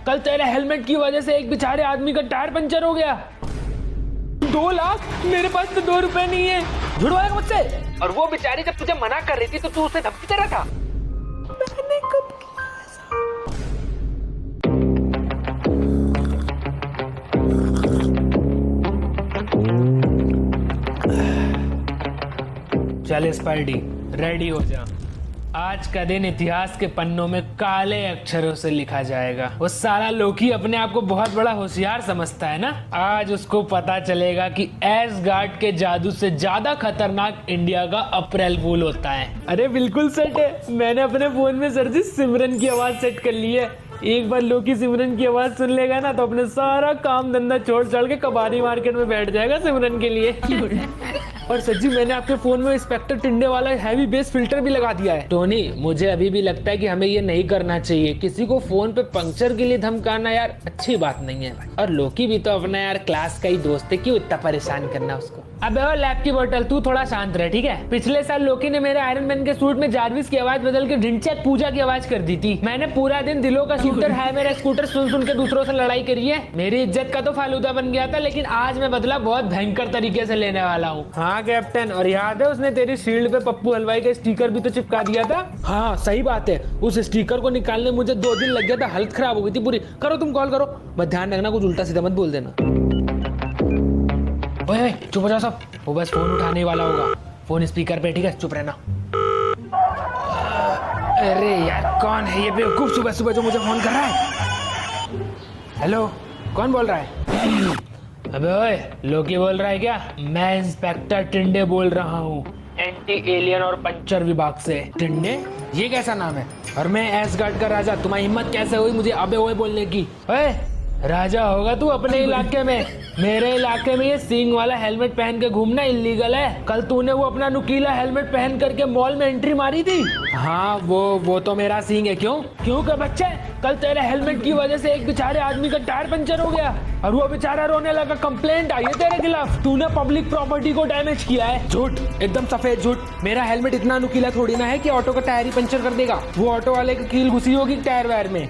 कल तेरे हेलमेट की वजह से एक बेचारे आदमी का टायर पंचर हो गया। 2 लाख? मेरे पास तो 2 रुपए नहीं है। झुड़वाएगा मुझसे? और वो बेचारी जब तुझे मना कर रही थी तो तू उसे धमकी दे रहा था? मैंने कब किया ऐसा? चल स्पाइडी, रेडी हो जा। आज का दिन इतिहास के पन्नों में काले अक्षरों से लिखा जाएगा। वो साला लोकी अपने आप को बहुत बड़ा होशियार समझता है ना। आज उसको पता चलेगा कि एसगार्ड के जादू से ज्यादा खतरनाक इंडिया का अप्रैल फूल होता है। अरे बिल्कुल सेट है। मैंने अपने फोन में सर जी सिमरन की आवाज सेट कर ली है। एक बार लोकी सिमरन की आवाज सुन लेगा ना तो अपने सारा काम धंधा छोड़ छाड़ के कबाड़ी मार्केट में बैठ जाएगा सिमरन के लिए। और सच्ची मैंने आपके फोन में इंस्पेक्टर टिंडे वाला हैवी बेस फिल्टर भी लगा दिया है। टोनी, मुझे अभी भी लगता है कि हमें ये नहीं करना चाहिए। किसी को फोन पे पंक्चर के लिए धमकाना यार अच्छी बात नहीं है भाई। और लोकी भी तो अपना यार क्लास का ही दोस्त है, क्यों इतना परेशान करना उसको। अबे ओ लैब की बोतल, तू थोड़ा शांत रह ठीक है। पिछले साल लोकी ने मेरे आयरन मैन के सूट में जारविस की आवाज बदल के ढिंचैक पूजा की आवाज कर दी थी। मैंने पूरा दिन दिलों का शूटर है मेरा स्कूटर सुन सुन के दूसरों से लड़ाई करी है। मेरी इज्जत का तो फालूदा बन गया था, लेकिन आज मैं बदला बहुत भयंकर तरीके से लेने वाला हूँ। हाँ कैप्टन, और याद है उसने तेरी शील्ड पे पप्पू हलवाई का स्टिकर भी तो चिपका दिया था। हाँ सही बात है, उस स्टिकर को निकालने मुझे 2 दिन लग गया था। हालत खराब हो गई थी पूरी। करो तुम कॉल करो, बस ध्यान रखना कुछ उल्टा सीधा मत बोल देना। ओए चुप हो जाओ सब, वो बस फोन उठाने वाला होगा। फोन स्पीकर पे ठीक है, चुप रहना। अरे यार कौन है ये बेवकूफ सुबह सुबह जो मुझे फोन कर रहा है? हेलो, कौन बोल रहा है? अबे ओए, लोकी बोल रहा है क्या? मैं इंस्पेक्टर टिंडे बोल रहा हूँ, एंटी एलियन और पंचर विभाग से। टिंडे? ये कैसा नाम है? और मैं एसगार्ड का राजा। तुम्हारी हिम्मत कैसे हुई मुझे अबे ओए बोलने की? ओए राजा होगा तू अपने इलाके में, मेरे इलाके में ये सींग वाला हेलमेट पहन के घूमना इलीगल है। कल तूने वो अपना नुकीला हेलमेट पहन करके मॉल में एंट्री मारी थी। हाँ वो तो मेरा सींग है। क्यों का बच्चे, कल तेरे हेलमेट की वजह से एक बेचारे आदमी का टायर पंचर हो गया और वो बेचारा रोने लगा। कंप्लेंट आई है तेरे खिलाफ, तूने पब्लिक प्रॉपर्टी को डैमेज किया है। झूठ, एकदम सफेद झूठ। मेरा हेलमेट इतना नुकीला थोड़ी ना है कि ऑटो का टायर ही पंचर कर देगा। वो ऑटो वाले की कील घुसी होगी टायर वायर में।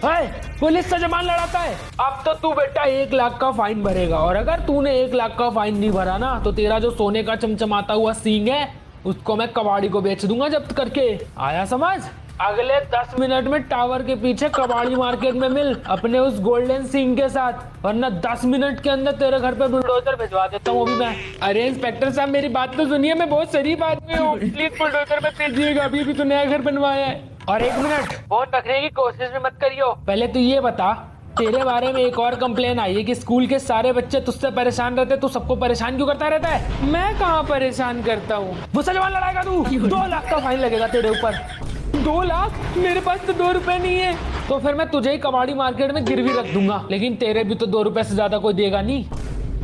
पुलिस से जबान लड़ाता है। अब तो तू बेटा 1 लाख का फाइन भरेगा, और अगर तूने 1 लाख का फाइन नहीं भरा ना तो तेरा जो सोने का चमचमाता हुआ सींग है उसको मैं कबाड़ी को बेच दूंगा जब्त करके। आया समझ? अगले 10 मिनट में टावर के पीछे कबाड़ी मार्केट में मिल अपने उस गोल्डन सींग के साथ, वरना 10 मिनट के अंदर तेरे घर पे बुलडोजर भिजवा देता हूँ अभी मैं। अरे इंस्पेक्टर साहब मेरी बात तो सुनिए, मैं बहुत शरीफ आदमी हूँ, प्लीज बुलडोजर में भेजिएगा। अभी तो नया घर बनवाया है। और 1 मिनट फोन रखने की कोशिश भी मत करियो। पहले तो ये बता, तेरे बारे में एक और कंप्लेन आई है कि स्कूल के सारे बच्चे तुझसे परेशान रहते, तू सबको परेशान क्यों करता रहता है? मैं कहाँ परेशान करता हूँ? मुझसे जबान लड़ाएगा तू? 2 लाख का फाइन लगेगा तेरे ऊपर। 2 लाख? मेरे पास तो 2 रुपए नहीं है। तो फिर मैं तुझे ही कबाड़ी मार्केट में गिरवी रख दूंगा, लेकिन तेरे भी तो 2 रुपए से ज्यादा कोई देगा नहीं।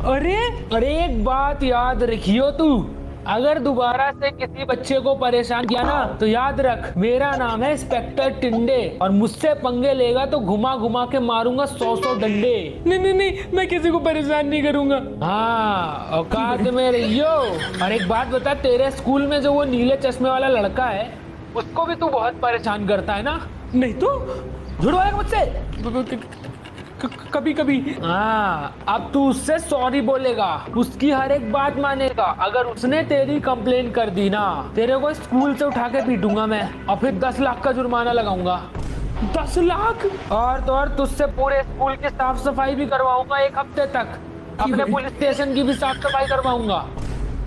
अरे एक बात याद रखियो तू, अगर दोबारा से किसी बच्चे को परेशान किया ना तो याद रख, मेरा नाम है इंस्पेक्टर टिंडे, और मुझसे पंगे लेगा तो घुमा घुमा के मारूंगा 100 डंडे। नहीं, मैं किसी को परेशान नहीं करूंगा। हाँ औकात में रहियो। और एक बात बता, तेरे स्कूल में जो वो नीले चश्मे वाला लड़का है उसको भी तू बहुत परेशान करता है ना? नहीं तो झूठ बोलेगा मुझसे? कभी कभी। हाँ, अब तू उससे सॉरी बोलेगा, उसकी हर एक बात मानेगा। अगर उसने तेरी कंप्लेन कर दी ना, तेरे को स्कूल से उठा के पीटूंगा मैं, और फिर 10 लाख का जुर्माना लगाऊंगा। 10 लाख? और तो और तुझसे पूरे स्कूल की साफ सफाई भी करवाऊंगा 1 हफ्ते तक। अपने पुलिस स्टेशन की भी साफ सफाई करवाऊंगा,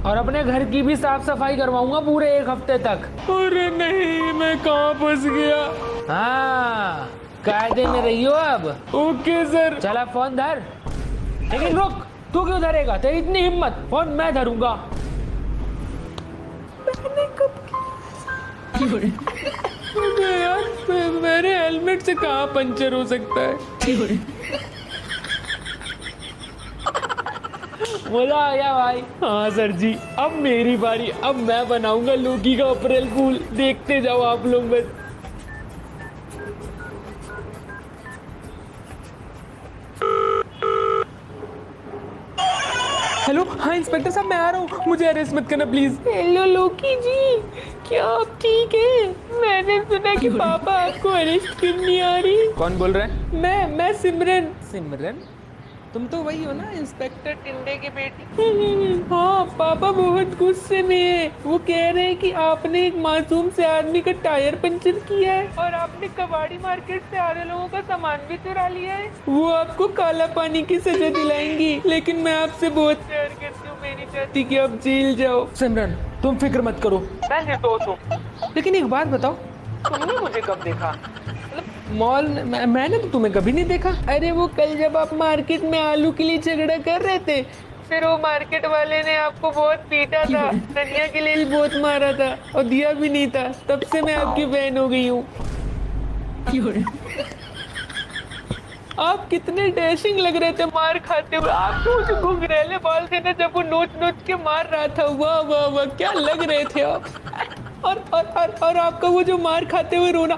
और अपने घर की भी साफ सफाई करवाऊंगा पूरे 1 हफ्ते तक। अरे नहीं, मैं कहाँ फंस गया? हाँ, कायदे में रहियो अब। Okay sir. चला फोन धर। लेकिन रुक, तू क्यों धरेगा? तेरी इतनी हिम्मत, फोन मैं धरूंगा। मैंने कब किया यार? मेरे हेलमेट से कहाँ पंचर हो सकता है? मजा आया भाई। हाँ सर जी, अब मेरी बारी। अब मैं बनाऊंगा लोकी का अप्रैल फूल, देखते जाओ आप लोग बस। हेलो, हाँ इंस्पेक्टर साहब मैं आ रहा हूँ, मुझे अरेस्ट मत करना प्लीज। हेलो लोकी जी, क्या आप ठीक है? मैंने सुना कि पापा आपको अरेस्ट करने आ रही। कौन बोल रहा है? मैं सिमरन। सिमरन, तुम तो वही हो ना, इंस्पेक्टर टिंडे की बेटी? हाँ, पापा बहुत गुस्से में है। वो कह रहे हैं कि आपने एक मासूम से आदमी का टायर पंचर किया है और आपने कबाड़ी मार्केट से आ रहे लोगों का सामान भी चुरा लिया है। वो आपको काला पानी की सजा दिलाएंगी, लेकिन मैं आपसे बहुत प्यार करती हूँ। मैं नहीं चाहती कि आप जेल जाओ। सिमरन, तुम फिक्र मत करो, मैं निर्दोष हूँ। लेकिन एक बात बताओ, तुमने मुझे कब देखा? मॉल मैंने तो तुम्हें कभी नहीं देखा। अरे वो कल जब आप मार्केट में आलू के लिए झगड़ा कर रहे थे, फिर वो मार्केट वाले ने आपको बहुत पीटा था, धनिया के लिए भी बहुत मारा था और दिया भी नहीं था। तब से मैं आपकी फैन हो गई हूँ। आप कितने डैशिंग लग रहे थे मार खाते हुए। आप तो जो घुंघरैले बाल थे ना, जब वो नोच नोच के मार रहा था, वाह वाह वाह, क्या लग रहे थे आप। और आपका वो जो मार खाते हुए रोना,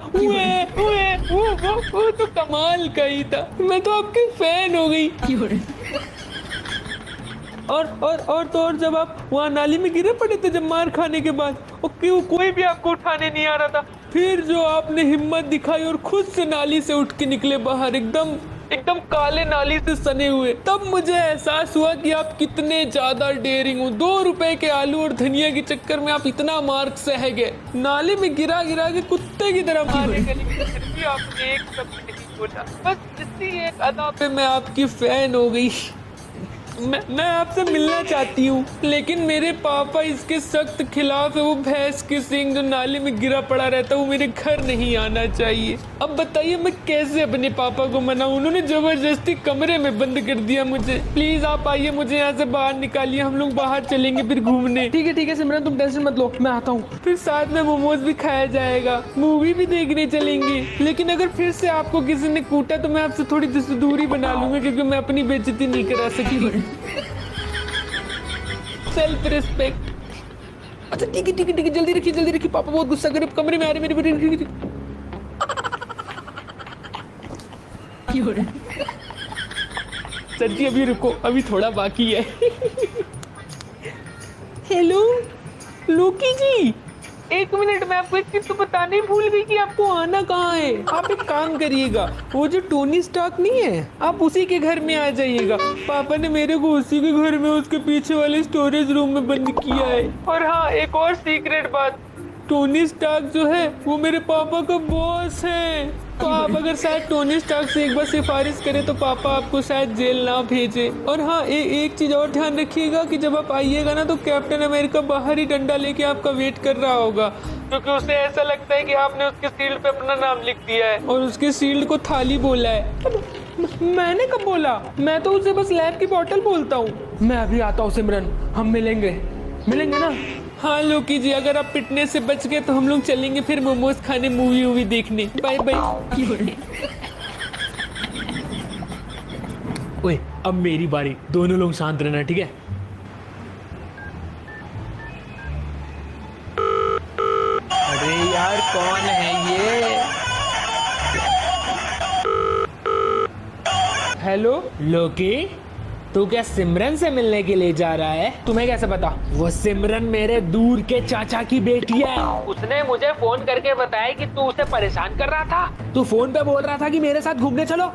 वो तो कमाल का ही था। मैं तो आपकी फैन हो गई। और जब आप वहाँ नाली में गिरे पड़े थे, जब मार खाने के बाद, क्यों कोई भी आपको उठाने नहीं आ रहा था। फिर जो आपने हिम्मत दिखाई और खुद से नाली से उठ के निकले बाहर, एकदम काले नाली से सने हुए, तब मुझे एहसास हुआ कि आप कितने ज्यादा डेयरिंग हो। 2 रुपए के आलू और धनिया के चक्कर में आप इतना मार्क सह गए, नाली में गिरा के कुत्ते की तरह मारे गए, फिर भी आपने एक शब्द नहीं बोला। बस इसी एक अदा पे मैं आपकी फैन हो गई। मैं आपसे मिलना चाहती हूँ, लेकिन मेरे पापा इसके सख्त खिलाफ है। वो भैंस के सींग जो नाली में गिरा पड़ा रहता है, वो मेरे घर नहीं आना चाहिए। अब बताइए मैं कैसे अपने पापा को मनाऊं? उन्होंने जबरदस्ती कमरे में बंद कर दिया मुझे। प्लीज आप आइए, मुझे यहाँ से बाहर निकालिए। हम लोग बाहर चलेंगे फिर घूमने। ठीक है सिमरन, तुम टेंशन मत लो, मैं आता हूँ। फिर साथ में मोमोज भी खाया जाएगा, मूवी भी देखने चलेंगे। लेकिन अगर फिर से आपको किसी ने कूटा तो मैं आपसे थोड़ी दूरी बना लूंगा, क्योंकि मैं अपनी बेइज्जती नहीं करा सकी। Self respect. अच्छा ठीक है, जल्दी रखिए, पापा बहुत गुस्सा करे, कमरे में आ रहे मेरे बेटे। सर जी अभी रुको, अभी थोड़ा बाकी है। हेलो लोकी जी, 1 मिनट, मैं आपको एक चीज तो बताने ही भूल गई कि आपको आना कहाँ है। आप एक काम करिएगा, वो जो टोनी स्टार्क नहीं है, आप उसी के घर में आ जाइएगा। पापा ने मेरे को उसी के घर में उसके पीछे वाले स्टोरेज रूम में बंद किया है। और हाँ, एक और सीक्रेट बात, टोनी स्टार्क जो है वो मेरे पापा का बॉस है। तो आप अगर शायद टोनी स्टार्क से एक बार सिफारिश करें तो पापा आपको शायद जेल ना भेजे। और हाँ, एक चीज और ध्यान रखिएगा कि जब आप आइएगा ना, तो कैप्टन अमेरिका बाहर ही डंडा लेके आपका वेट कर रहा होगा, क्योंकि उसे ऐसा लगता है कि आपने उसके शील्ड पे अपना नाम लिख दिया है और उसके शील्ड को थाली बोला है। मैंने कब बोला? मैं तो उसे बस लैब की बोतल बोलता हूँ। मैं अभी आता हूँ सिमरन, हम मिलेंगे ना? हाँ लोकी जी, अगर आप पिटने से बच गए तो हम लोग चलेंगे फिर मोमोज खाने, मूवी देखने। Bye bye. ओए, अब मेरी बारी, दोनों लोग शांत रहना, ठीक है? अरे यार कौन है ये? हेलो लोकी, तू क्या सिमरन से मिलने के लिए जा रहा है? तुम्हें कैसे पता? वो सिमरन मेरे दूर के चाचा की बेटी है। उसने मुझे फोन करके बताया कि तू उसे परेशान कर रहा था। तू फोन पे बोल रहा था कि मेरे साथ घूमने चलो,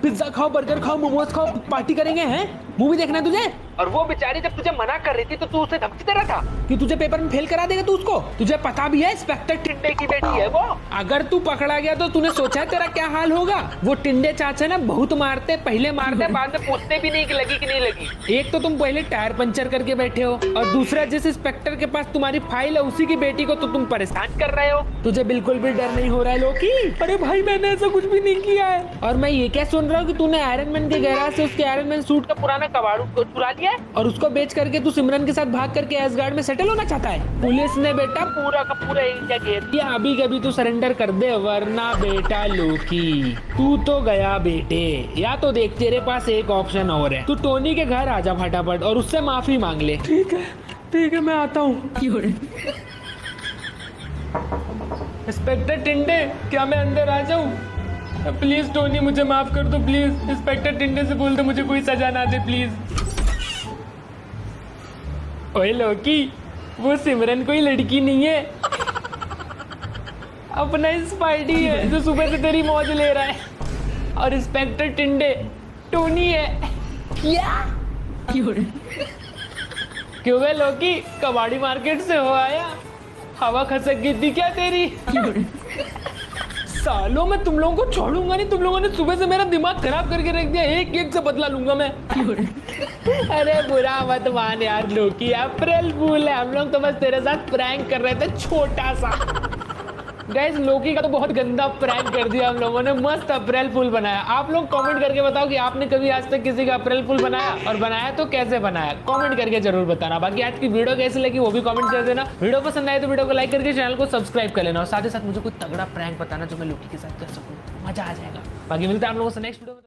पिज्जा खाओ, बर्गर खाओ, मोमोज खाओ, पार्टी करेंगे, हैं? मूवी देखना है तुझे? और वो बेचारी जब तुझे मना कर रही थी तो तू उसे धमकी दे रहा था कि तुझे पेपर में फेल करा देगा। तू उसको, तुझे पता भी है इंस्पेक्टर टिंडे की बेटी है वो। अगर तू पकड़ा गया तो तूने सोचा है तेरा क्या हाल होगा? वो टिंडे चाचा ना बहुत मारते, पहले मारते, बाद में पूछते भी नहीं कि लगी कि नहीं लगी। एक तो तुम पहले टायर पंचर करके बैठे हो, और दूसरा जिस इंस्पेक्टर के पास तुम्हारी फाइल है उसी की बेटी को तो तुम परेशान कर रहे हो। तुझे बिल्कुल भी डर नहीं हो रहा है लोकी? अरे भाई, मैंने ऐसा कुछ भी नहीं किया है। और मैं ये क्या सुन रहा हूँ कि तूने आयरन मैन के गैराज से उसके आयरन मैन सूट का पुराना कबाड़ को चुरा लिया है और उसको बेच करके तू सिमरन के साथ भाग करके एसगार्ड में सेटल होना चाहता है। पुलिस ने बेटा पूरा का पूरा इंडिया घेर दिया। अभी कभी तू सरेंडर कर दे, वरना बेटा लोकी तू तो गया बेटे। या तो देख, तेरे पास एक ऑप्शन और है, तू टोनी के घर आजा फटाफट और उससे माफी मांग ले। ठीक है, मैं आता हूँ। इंस्पेक्टर टिंडे, क्या मैं अंदर आ जाऊँ? प्लीज टोनी, मुझे माफ कर दो प्लीज। इंस्पेक्टर टिंडे से बोल दो मुझे कोई सजा ना दे प्लीज। ओए लोकी, वो सिमरन कोई लड़की नहीं है, अपना स्पाइडी है जो सुबह से तेरी मौज ले रहा है। और इंस्पेक्टर टिंडे टोनी है। क्या? क्यों बे लोकी, कबाड़ी मार्केट से हो आया? हवा खसक गई थी क्या तेरी? सालों में तुम लोगों को छोड़ूंगा नहीं। तुम लोगों ने सुबह से मेरा दिमाग खराब करके रख दिया। एक एक से बदला लूंगा मैं। अरे बुरा मत मान यार लोकी, अप्रैल फूल है। हम लोग तो बस तेरे साथ प्रैंक कर रहे थे, छोटा सा। गाइस लोकी का तो बहुत गंदा प्रैंक कर दिया हम लोगों ने। मस्त अप्रैल फूल बनाया। आप लोग कमेंट करके बताओ कि आपने कभी आज तक किसी का अप्रैल फूल बनाया, और बनाया तो कैसे बनाया, कमेंट करके जरूर बताना। बाकी आज की वीडियो कैसी लगी वो भी कमेंट कर देना। वीडियो पसंद आए तो वीडियो को लाइक करके चैनल को सब्सक्राइब कर लेना, और साथ ही साथ मुझे कोई तगड़ा प्रैंक बताना जो मैं लोकी के साथ कर सकूं, मजा आ जाएगा। बाकी मिलता है आप लोगों से नेक्स्ट वीडियो में।